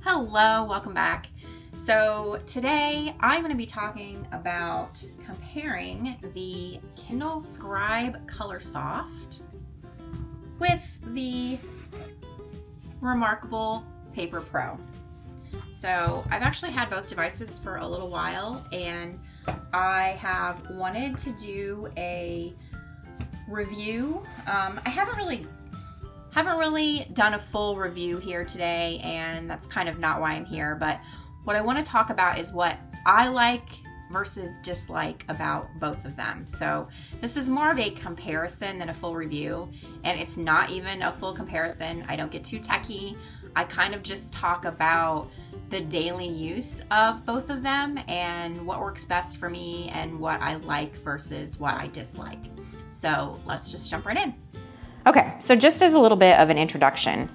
Hello, welcome back. So today I'm going to be talking about comparing the Kindle Scribe Colorsoft with the reMarkable Paper Pro. So I've actually had both devices for a little while, and I have wanted to do a review. I haven't really done a full review here today, and that's kind of not why I'm here, but what I want to talk about is what I like versus dislike about both of them. So this is more of a comparison than a full review, and it's not even a full comparison. I don't get too techy. I kind of just talk about the daily use of both of them and what works best for me and what I like versus what I dislike. So let's just jump right in. Okay, so just as a little bit of an introduction,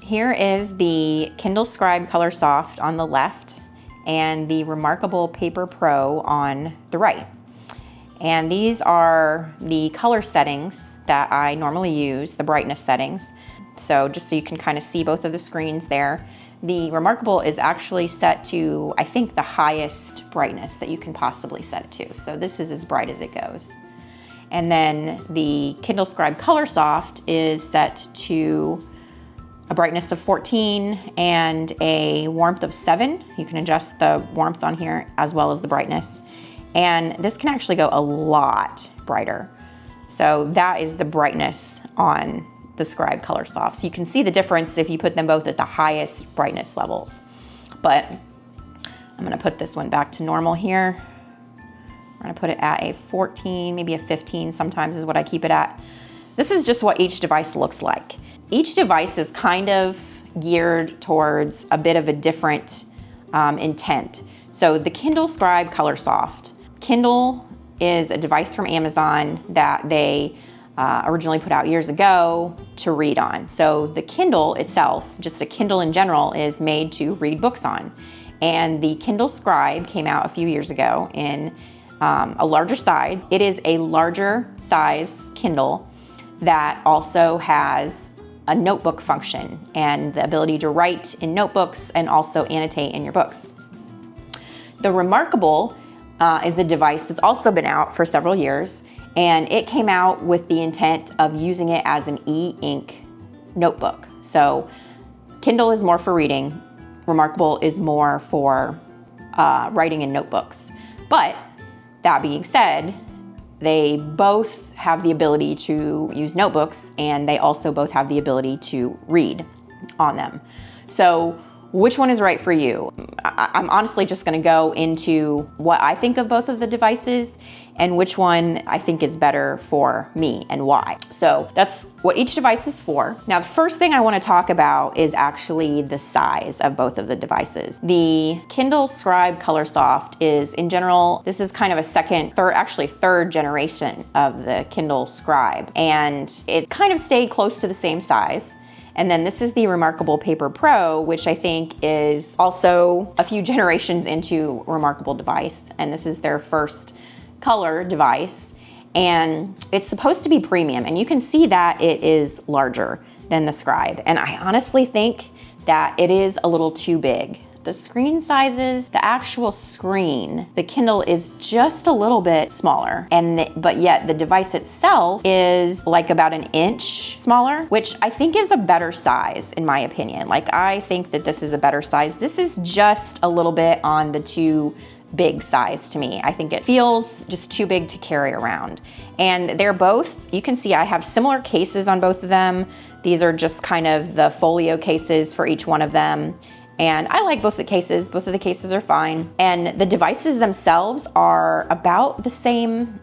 here is the Kindle Scribe Colorsoft on the left and the reMarkable Paper Pro on the right. And these are the color settings that I normally use, the brightness settings. So just so you can kind of see both of the screens there. The reMarkable is actually set to, I think, the highest brightness that you can possibly set it to. So this is as bright as it goes. And then the Kindle Scribe Colorsoft is set to a brightness of 14 and a warmth of 7. You can adjust the warmth on here as well as the brightness. And this can actually go a lot brighter. So that is the brightness on the Scribe Colorsoft. So you can see the difference if you put them both at the highest brightness levels. But I'm gonna put this one back to normal here. I'm gonna put it at a 14, maybe a 15 sometimes is what I keep it at. This is just what each device looks like. Each device is kind of geared towards a bit of a different intent. So the Kindle Scribe Colorsoft. Kindle is a device from Amazon that they originally put out years ago to read on. So the Kindle itself, just a Kindle in general, is made to read books on. And the Kindle Scribe came out a few years ago in a larger size. It is a larger size Kindle that also has a notebook function and the ability to write in notebooks and also annotate in your books. The reMarkable is a device that's also been out for several years, and it came out with the intent of using it as an e-ink notebook. So Kindle is more for reading, reMarkable is more for writing in notebooks. But that being said, they both have the ability to use notebooks, and they also both have the ability to read on them. So which one is right for you? I'm honestly just gonna go into what I think of both of the devices and which one I think is better for me and why. So that's what each device is for. Now, the first thing I wanna talk about is actually the size of both of the devices. The Kindle Scribe Colorsoft is, in general, this is kind of a third generation of the Kindle Scribe. And it's kind of stayed close to the same size. And then this is the reMarkable Paper Pro, which I think is also a few generations into reMarkable device. And this is their first color device. And it's supposed to be premium. And you can see that it is larger than the Scribe. And I honestly think that it is a little too big. The screen sizes, the actual screen, the Kindle is just a little bit smaller, but yet the device itself is like about an inch smaller, which I think is a better size in my opinion. Like, I think that this is a better size. This is just a little bit on the too big size to me. I think it feels just too big to carry around. And they're both, you can see I have similar cases on both of them. These are just kind of the folio cases for each one of them. And I like both the cases. Both of the cases are fine. And the devices themselves are about the same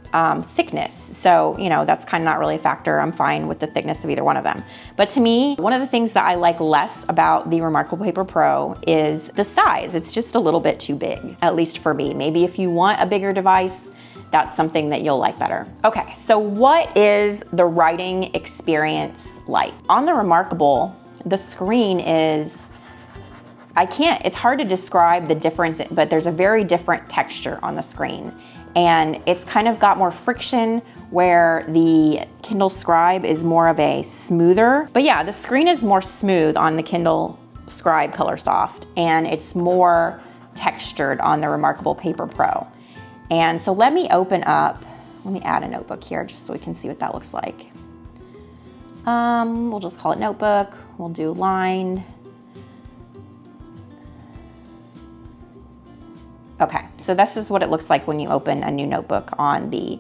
thickness. So, that's kind of not really a factor. I'm fine with the thickness of either one of them. But to me, one of the things that I like less about the reMarkable Paper Pro is the size. It's just a little bit too big, at least for me. Maybe if you want a bigger device, that's something that you'll like better. Okay, so what is the writing experience like? On the reMarkable, the screen is, it's hard to describe the difference, but there's a very different texture on the screen. And it's kind of got more friction, where the Kindle Scribe is more of a smoother. But yeah, the screen is more smooth on the Kindle Scribe Colorsoft, and it's more textured on the reMarkable Paper Pro. And so let me add a notebook here just so we can see what that looks like. We'll just call it notebook. We'll do lined. Okay, so this is what it looks like when you open a new notebook on the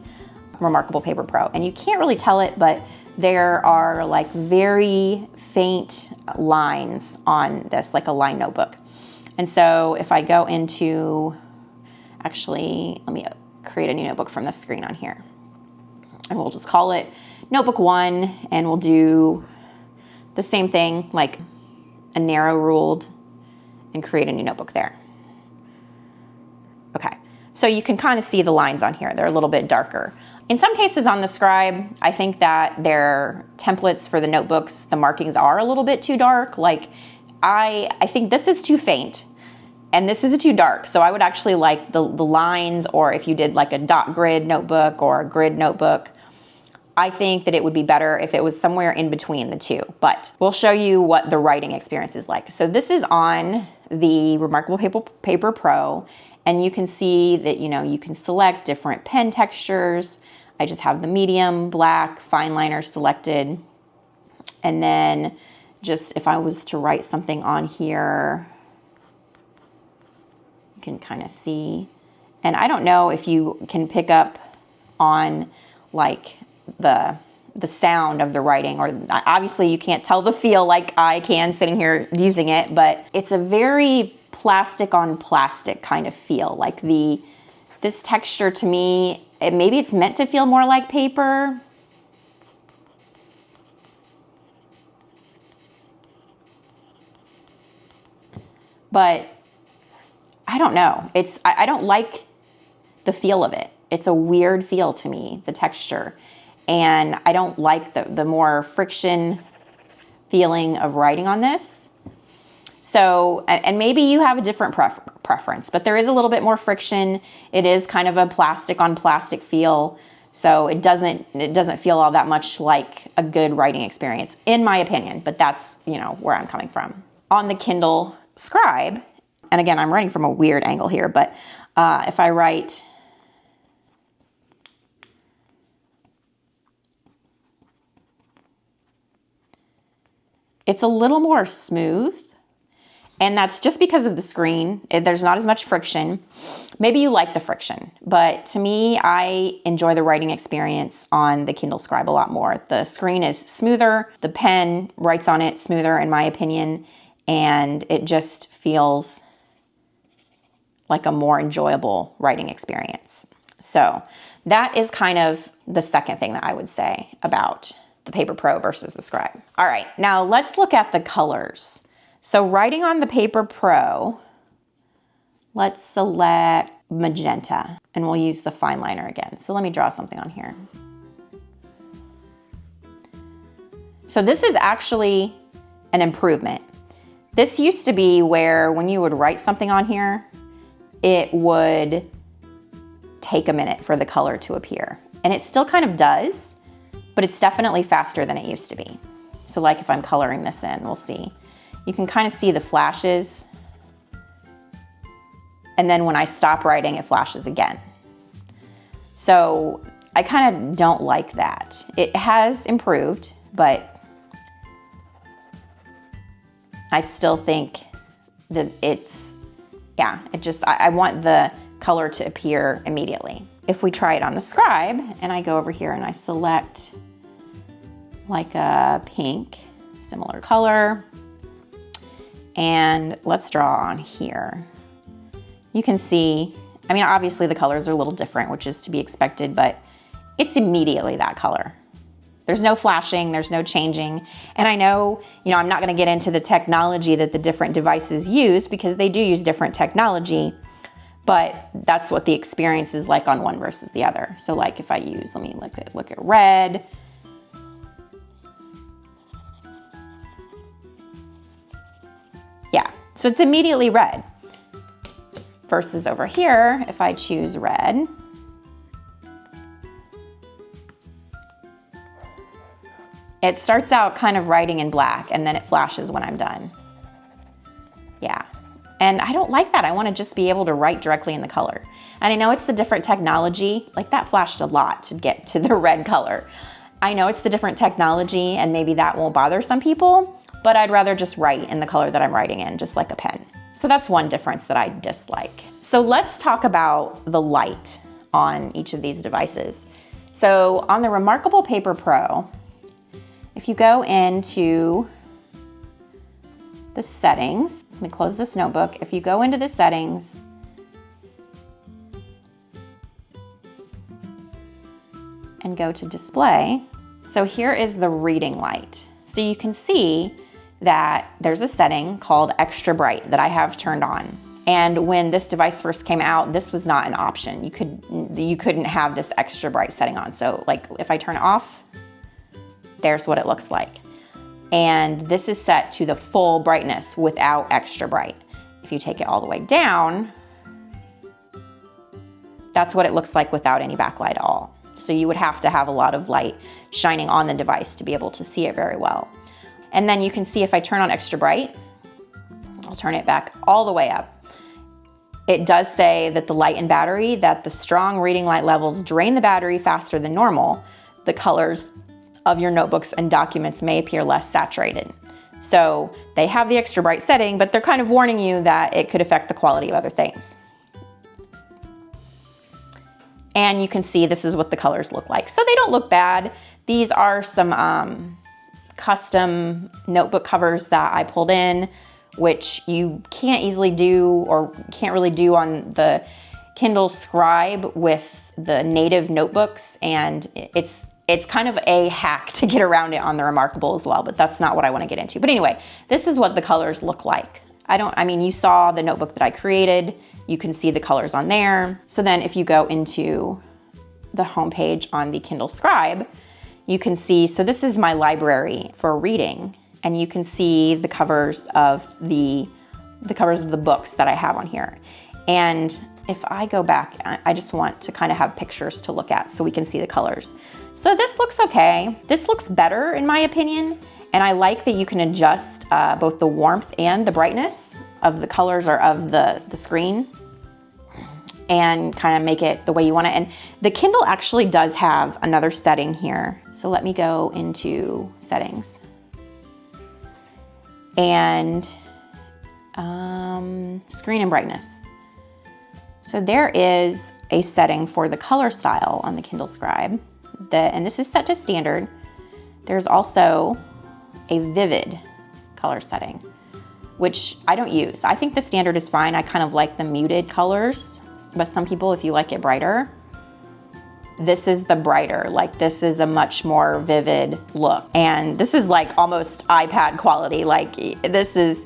reMarkable Paper Pro. And you can't really tell it, but there are like very faint lines on this, like a line notebook. And so if I go into, actually, let me create a new notebook from this screen on here. And we'll just call it Notebook 1, and we'll do the same thing, like a narrow ruled, and create a new notebook there. Okay, so you can kind of see the lines on here. They're a little bit darker. In some cases on the Scribe, I think that their templates for the notebooks, the markings are a little bit too dark. Like I think this is too faint and this is too dark. So I would actually like the lines, or if you did like a dot grid notebook or a grid notebook, I think that it would be better if it was somewhere in between the two, but we'll show you what the writing experience is like. So this is on the reMarkable Paper Pro, and you can see that, you know, you can select different pen textures. I just have the medium, black, fine liner selected. And then just if I was to write something on here, you can kind of see. And I don't know if you can pick up on like the sound of the writing, or obviously you can't tell the feel like I can sitting here using it, but it's a very plastic on plastic kind of feel. Like this texture to me, maybe it's meant to feel more like paper. But I don't know. I don't like the feel of it. It's a weird feel to me, the texture. And I don't like the more friction feeling of writing on this. So, and maybe you have a different preference, but there is a little bit more friction. It is kind of a plastic on plastic feel. So it doesn't feel all that much like a good writing experience, in my opinion, but that's, you know, where I'm coming from. On the Kindle Scribe, and again, I'm writing from a weird angle here, but if I write, it's a little more smooth, and that's just because of the screen. There's not as much friction. Maybe you like the friction, but to me, I enjoy the writing experience on the Kindle Scribe a lot more. The screen is smoother, the pen writes on it smoother, in my opinion, and it just feels like a more enjoyable writing experience. So that is kind of the second thing that I would say about the Paper Pro versus the Scribe. All right, now let's look at the colors. So writing on the Paper Pro, let's select magenta, and we'll use the fine liner again. So let me draw something on here. So this is actually an improvement. This used to be where when you would write something on here, it would take a minute for the color to appear. And it still kind of does, but it's definitely faster than it used to be. So like if I'm coloring this in, we'll see. You can kind of see the flashes. And then when I stop writing, it flashes again. So I kind of don't like that. It has improved, but I still think that I want the color to appear immediately. If we try it on the Scribe, and I go over here and I select like a pink, similar color, and let's draw on here. You can see, I mean, obviously the colors are a little different, which is to be expected, but it's immediately that color. There's no flashing, there's no changing. And I know, I'm not gonna get into the technology that the different devices use, because they do use different technology, but that's what the experience is like on one versus the other. So like if I use, let me look at red. Yeah, so it's immediately red. Versus over here, if I choose red, it starts out kind of writing in black, and then it flashes when I'm done. Yeah. And I don't like that. I want to just be able to write directly in the color. And I know it's the different technology. Like that flashed a lot to get to the red color. I know it's the different technology and maybe that won't bother some people, but I'd rather just write in the color that I'm writing in, just like a pen. So that's one difference that I dislike. So let's talk about the light on each of these devices. So on the reMarkable Paper Pro, if you go into the settings, let me close this notebook. If you go into the settings, and go to display, so here is the reading light. So you can see that there's a setting called extra bright that I have turned on. And when this device first came out, this was not an option. You couldn't have this extra bright setting on. So like if I turn it off, there's what it looks like. And this is set to the full brightness without extra bright. If you take it all the way down, that's what it looks like without any backlight at all. So you would have to have a lot of light shining on the device to be able to see it very well. And then you can see if I turn on extra bright, I'll turn it back all the way up. It does say that the light and battery, that the strong reading light levels drain the battery faster than normal. The colors of your notebooks and documents may appear less saturated. So they have the extra bright setting, but they're kind of warning you that it could affect the quality of other things. And you can see this is what the colors look like. So they don't look bad. These are some custom notebook covers that I pulled in, which you can't easily do or can't really do on the Kindle Scribe with the native notebooks. And it's kind of a hack to get around it on the reMarkable as well, but that's not what I want to get into. But anyway, this is what the colors look like. You saw the notebook that I created. You can see the colors on there. So then if you go into the homepage on the Kindle Scribe, you can see, so this is my library for reading, and you can see the covers of the books that I have on here. And if I go back, I just want to kind of have pictures to look at so we can see the colors. So this looks okay. This looks better in my opinion. And I like that you can adjust both the warmth and the brightness of the colors or of the screen and kind of make it the way you want it. And the Kindle actually does have another setting here. So let me go into settings. And screen and brightness. So there is a setting for the color style on the Kindle Scribe, and this is set to standard. There's also a vivid color setting, which I don't use. I think the standard is fine. I kind of like the muted colors, but some people, if you like it brighter, this is the brighter, like this is a much more vivid look. And this is like almost iPad quality. Like this is,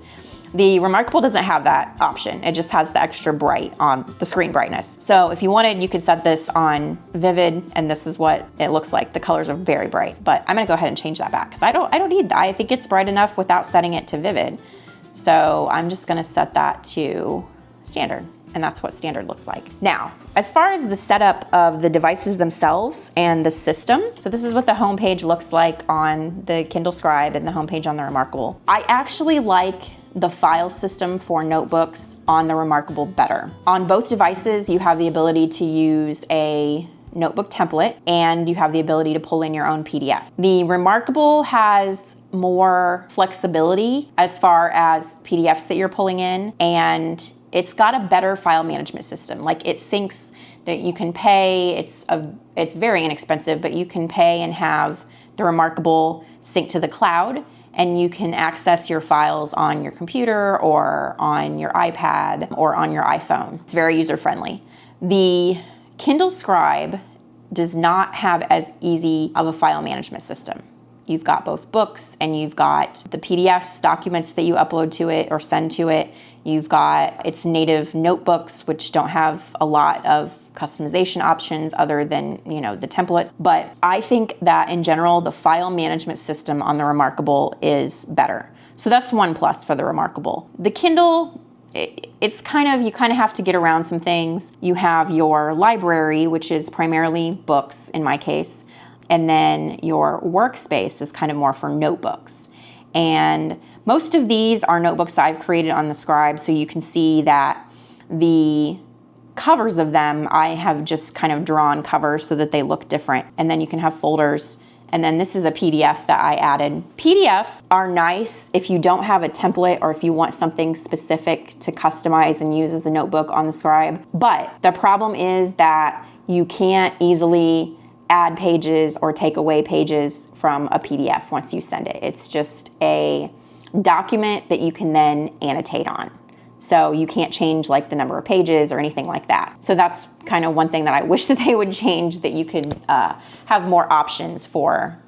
the reMarkable doesn't have that option. It just has the extra bright on the screen brightness. So if you wanted, you could set this on vivid, and this is what it looks like. The colors are very bright, but I'm gonna go ahead and change that back because I don't need that. I think it's bright enough without setting it to vivid. So I'm just gonna set that to standard, and that's what standard looks like. Now, as far as the setup of the devices themselves and the system, so this is what the homepage looks like on the Kindle Scribe and the homepage on the reMarkable. I actually like the file system for notebooks on the reMarkable better. On both devices, you have the ability to use a notebook template and you have the ability to pull in your own PDF. The reMarkable has more flexibility as far as PDFs that you're pulling in, and it's got a better file management system. Like it syncs that you can pay, it's very inexpensive, but you can pay and have the reMarkable sync to the cloud, and you can access your files on your computer or on your iPad or on your iPhone. It's very user-friendly. The Kindle Scribe does not have as easy of a file management system. You've got both books and you've got the PDFs, documents that you upload to it or send to it. You've got its native notebooks, which don't have a lot of customization options other than, the templates. But I think that in general, the file management system on the reMarkable is better. So that's one plus for the reMarkable. The Kindle, it's you kind of have to get around some things. You have your library, which is primarily books in my case. And then your workspace is kind of more for notebooks. And Most of these are notebooks I've created on the Scribe, so you can see that the covers of them, I have just kind of drawn covers so that they look different. And then you can have folders. And then this is a PDF that I added. PDFs are nice if you don't have a template or if you want something specific to customize and use as a notebook on the Scribe. But the problem is that you can't easily add pages or take away pages from a PDF once you send it. It's just a document that you can then annotate on. So you can't change like the number of pages or anything like that. So that's kind of one thing that I wish that they would change, that you could have more options for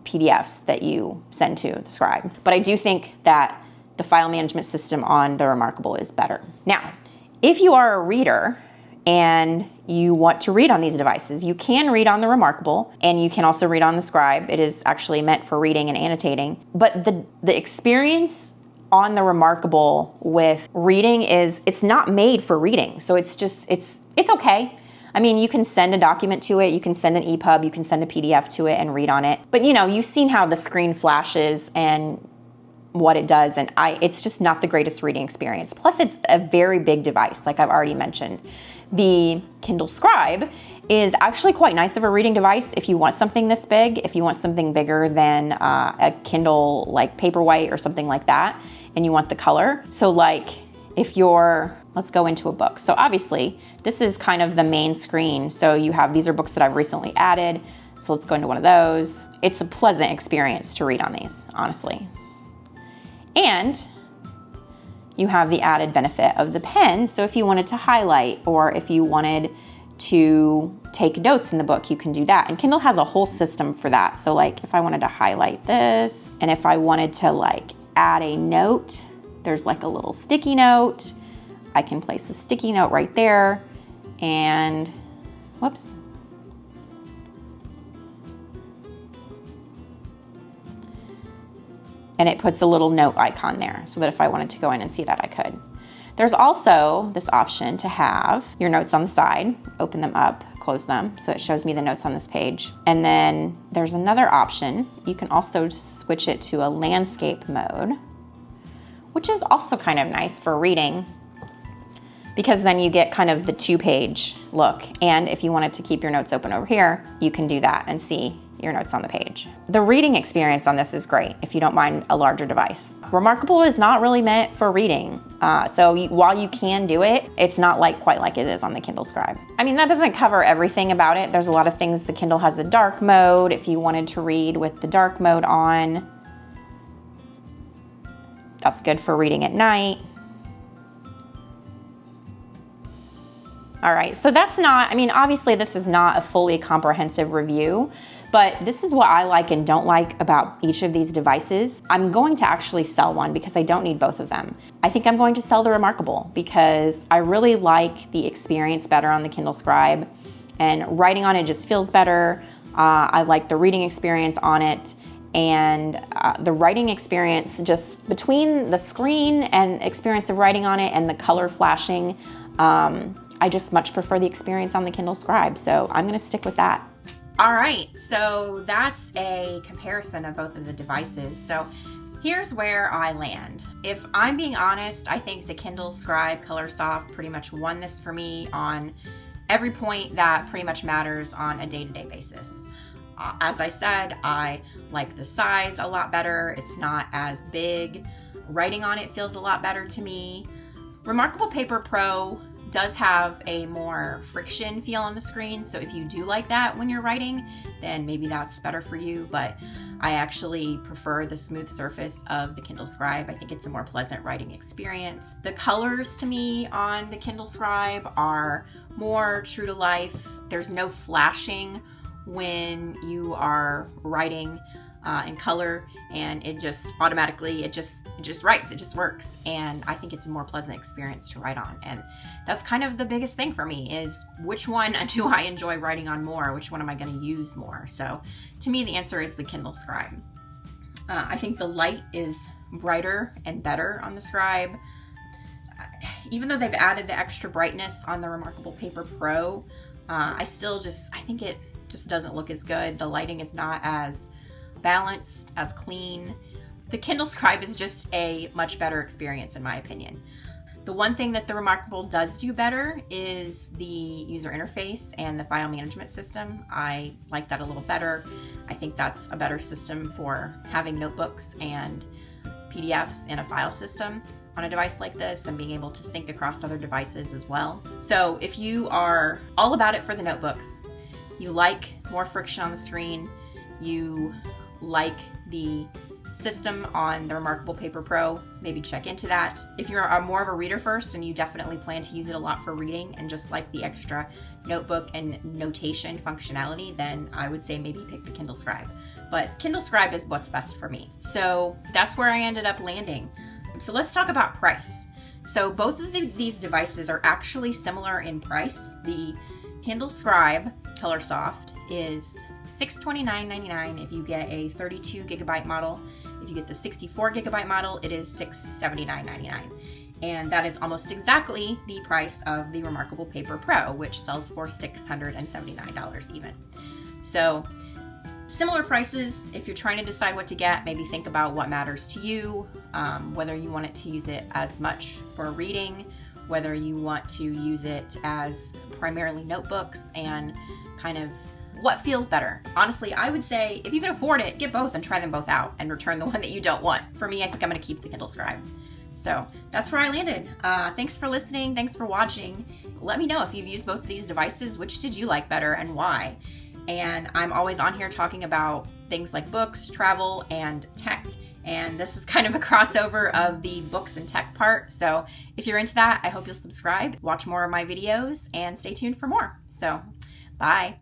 PDFs that you send to the Scribe. But I do think that the file management system on the reMarkable is better. Now, if you are a reader and you want to read on these devices, you can read on the reMarkable and you can also read on the Scribe. It is actually meant for reading and annotating. But the experience on the reMarkable with reading it's not made for reading. So it's okay. I mean, you can send a document to it, you can send an EPUB, you can send a PDF to it and read on it. But you've seen how the screen flashes and what it does, and it's just not the greatest reading experience. Plus, it's a very big device, like I've already mentioned. The Kindle Scribe is actually quite nice of a reading device if you want something this big, if you want something bigger than a Kindle like Paperwhite or something like that, and you want the color. So like if let's go into a book. So obviously this is kind of the main screen. So these are books that I've recently added. So let's go into one of those. It's a pleasant experience to read on these, honestly. And you have the added benefit of the pen. So if you wanted to highlight or if you wanted to take notes in the book, you can do that. And Kindle has a whole system for that. So like if I wanted to highlight this and if I wanted to like add a note, there's like a little sticky note. I can place the sticky note right there and whoops. And it puts a little note icon there so that if I wanted to go in and see that, I could. There's also this option to have your notes on the side, open them up, close them, so it shows me the notes on this page. And then there's another option. You can also switch it to a landscape mode, which is also kind of nice for reading because then you get kind of the 2-page look. And if you wanted to keep your notes open over here, you can do that and see your notes on the page. The reading experience on this is great if you don't mind a larger device. reMarkable is not really meant for reading. While you can do it, it's not quite like it is on the Kindle Scribe. I mean, that doesn't cover everything about it. There's a lot of things. The Kindle has a dark mode if you wanted to read with the dark mode on. That's good for reading at night. All right, so obviously this is not a fully comprehensive review, but this is what I like and don't like about each of these devices. I'm going to actually sell one because I don't need both of them. I think I'm going to sell the reMarkable because I really like the experience better on the Kindle Scribe, and writing on it just feels better. I like the reading experience on it, and the writing experience just between the screen and experience of writing on it and the color flashing, I just much prefer the experience on the Kindle Scribe, so I'm gonna stick with that. All right, so that's a comparison of both of the devices. So here's where I land. If I'm being honest, I think the Kindle Scribe Colorsoft pretty much won this for me on every point that pretty much matters on a day-to-day basis. As I said, I like the size a lot better. It's not as big. Writing on it feels a lot better to me. reMarkable Paper Pro does have a more friction feel on the screen, so if you do like that when you're writing, then maybe that's better for you, but I actually prefer the smooth surface of the Kindle Scribe. I think it's a more pleasant writing experience. The colors to me on the Kindle Scribe are more true to life. There's no flashing when you are writing in color, and it just automatically, it just writes, it just works. And I think it's a more pleasant experience to write on. And that's kind of the biggest thing for me is which one do I enjoy writing on more? Which one am I going to use more? So to me, the answer is the Kindle Scribe. I think the light is brighter and better on the Scribe. Even though they've added the extra brightness on the reMarkable Paper Pro, I think it just doesn't look as good. The lighting is not as balanced, as clean. The Kindle Scribe is just a much better experience in my opinion. The one thing that the reMarkable does do better is the user interface and the file management system. I like that a little better. I think that's a better system for having notebooks and PDFs in a file system on a device like this and being able to sync across other devices as well. So if you are all about it for the notebooks, you like more friction on the screen, you like the system on the reMarkable Paper Pro, maybe check into that. If you're more of a reader first and you definitely plan to use it a lot for reading and just like the extra notebook and notation functionality, then I would say maybe pick the Kindle Scribe. But Kindle Scribe is what's best for me. So that's where I ended up landing. So let's talk about price. So both of these devices are actually similar in price. The Kindle Scribe Colorsoft is $629.99 if you get a 32 gigabyte model. If you get the 64 gigabyte model, it is $679.99. And that is almost exactly the price of the reMarkable Paper Pro, which sells for $679 even. So similar prices. If you're trying to decide what to get, maybe think about what matters to you, whether you want it to use it as much for reading, whether you want to use it as primarily notebooks, and kind of what feels better. Honestly, I would say if you can afford it, get both and try them both out and return the one that you don't want. For me, I think I'm gonna keep the Kindle Scribe. So that's where I landed. Thanks for listening, thanks for watching. Let me know if you've used both of these devices, which did you like better and why? And I'm always on here talking about things like books, travel, and tech. And this is kind of a crossover of the books and tech part. So if you're into that, I hope you'll subscribe, watch more of my videos, and stay tuned for more. So bye.